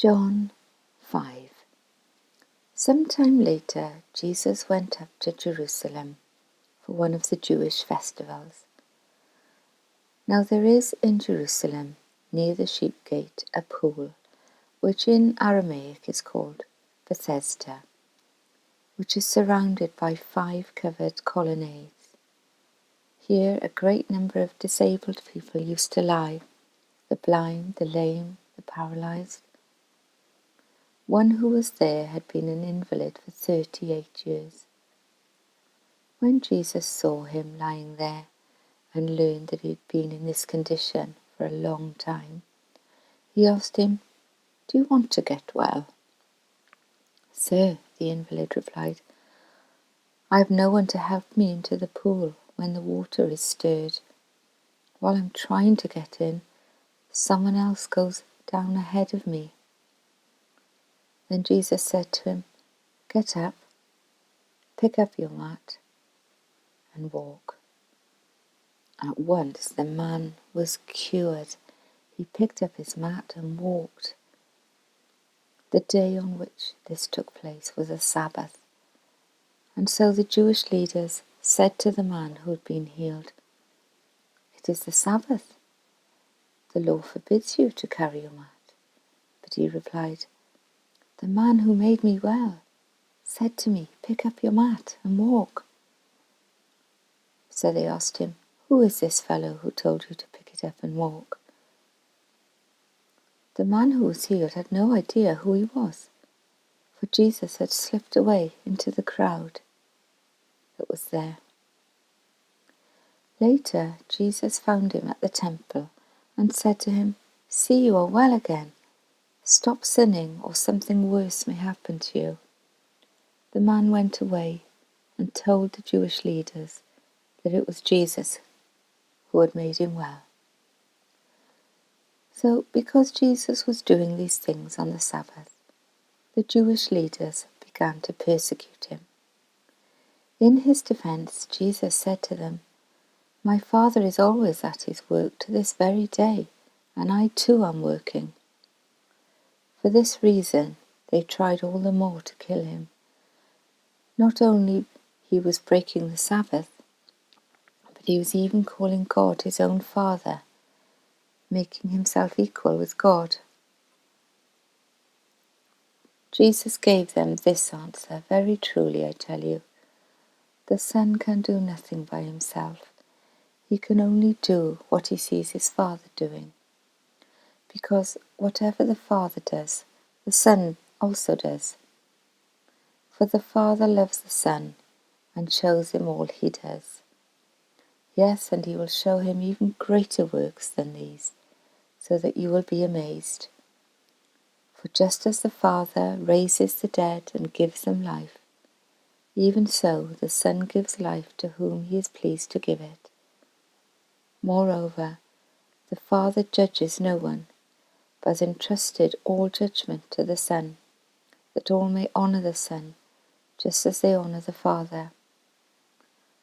John 5. Sometime later, Jesus went up to Jerusalem for one of the Jewish festivals. Now there is in Jerusalem, near the sheep gate, a pool, which in Aramaic is called Bethesda, which is surrounded by 5 covered colonnades. Here a great number of disabled people used to lie, the blind, the lame, the paralyzed. One who was there had been an invalid for 38 years. When Jesus saw him lying there and learned that he had been in this condition for a long time, he asked him, "Do you want to get well?" "Sir," the invalid replied, "I have no one to help me into the pool when the water is stirred. While I'm trying to get in, someone else goes down ahead of me." Then Jesus said to him, "Get up, pick up your mat, and walk." At once the man was cured. He picked up his mat and walked. The day on which this took place was a Sabbath, and so the Jewish leaders said to the man who had been healed, "It is the Sabbath. The law forbids you to carry your mat." But he replied, "The man who made me well said to me, 'Pick up your mat and walk.'" So they asked him, "Who is this fellow who told you to pick it up and walk?" The man who was healed had no idea who he was, for Jesus had slipped away into the crowd that was there. Later, Jesus found him at the temple and said to him, "See, you are well again. Stop sinning, or something worse may happen to you." The man went away and told the Jewish leaders that it was Jesus who had made him well. So, because Jesus was doing these things on the Sabbath, the Jewish leaders began to persecute him. In his defense, Jesus said to them, "My Father is always at his work to this very day, and I too am working." For this reason, they tried all the more to kill him. Not only he was breaking the Sabbath, but he was even calling God his own Father, making himself equal with God. Jesus gave them this answer, "Very truly, I tell you, the Son can do nothing by himself. He can only do what he sees his Father doing. Because whatever the Father does, the Son also does. For the Father loves the Son and shows him all he does. Yes, and he will show him even greater works than these, so that you will be amazed. For just as the Father raises the dead and gives them life, even so the Son gives life to whom he is pleased to give it. Moreover, the Father judges no one, but has entrusted all judgment to the Son, that all may honour the Son, just as they honour the Father.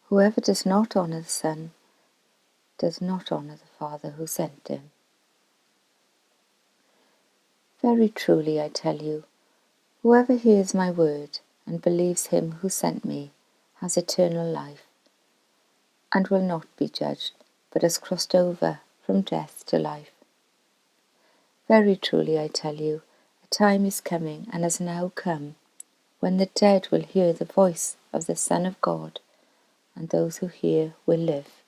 Whoever does not honour the Son does not honour the Father who sent him. Very truly I tell you, whoever hears my word and believes him who sent me has eternal life, and will not be judged, but has crossed over from death to life. Very truly I tell you, a time is coming and has now come, when the dead will hear the voice of the Son of God, and those who hear will live.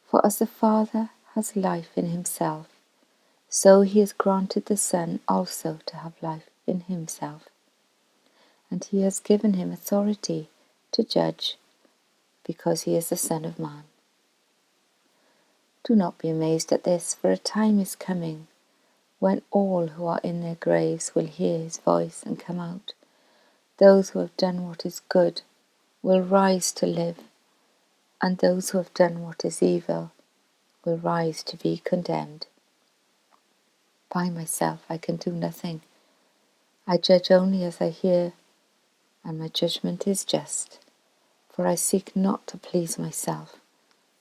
For as the Father has life in himself, so he has granted the Son also to have life in himself. And he has given him authority to judge, because he is the Son of Man. Do not be amazed at this, for a time is coming when all who are in their graves will hear his voice and come out. Those who have done what is good will rise to live, and those who have done what is evil will rise to be condemned. By myself I can do nothing. I judge only as I hear, and my judgment is just, for I seek not to please myself,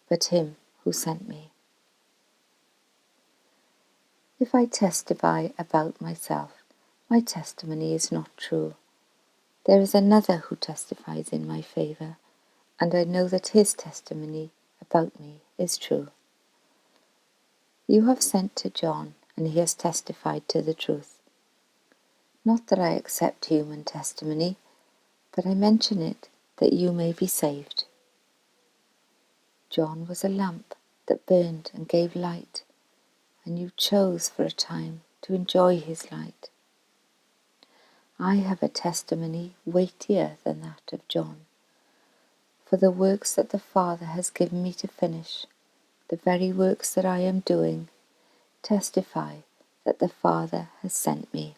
but him who sent me. If I testify about myself, my testimony is not true. There is another who testifies in my favour, and I know that his testimony about me is true. You have sent to John, and he has testified to the truth. Not that I accept human testimony, but I mention it that you may be saved. John was a lamp that burned and gave light, and you chose for a time to enjoy his light. I have a testimony weightier than that of John, for the works that the Father has given me to finish, the very works that I am doing, testify that the Father has sent me.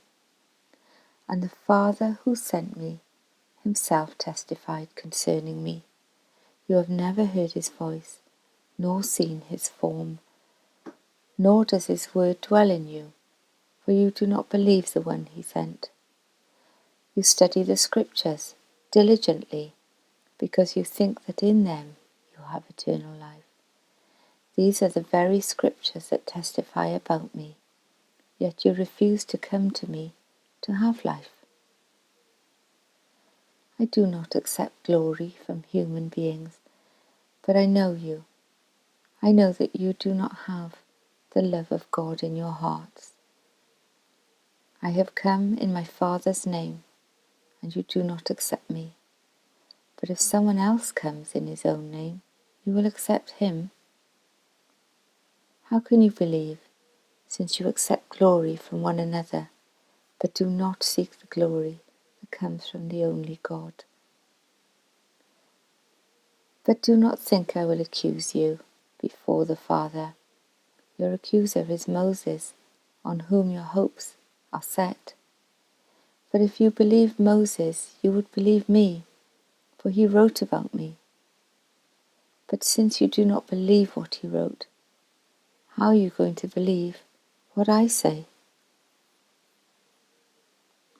And the Father who sent me himself testified concerning me. You have never heard his voice, nor seen his form, nor does his word dwell in you, for you do not believe the one he sent. You study the Scriptures diligently, because you think that in them you have eternal life. These are the very Scriptures that testify about me, yet you refuse to come to me to have life. I do not accept glory from human beings, but I know you. I know that you do not have the love of God in your hearts. I have come in my Father's name, and you do not accept me. But if someone else comes in his own name, you will accept him. How can you believe, since you accept glory from one another, but do not seek the glory that comes from the only God? But do not think I will accuse you before the Father. Your accuser is Moses, on whom your hopes are set. But if you believed Moses, you would believe me, for he wrote about me. But since you do not believe what he wrote, how are you going to believe what I say?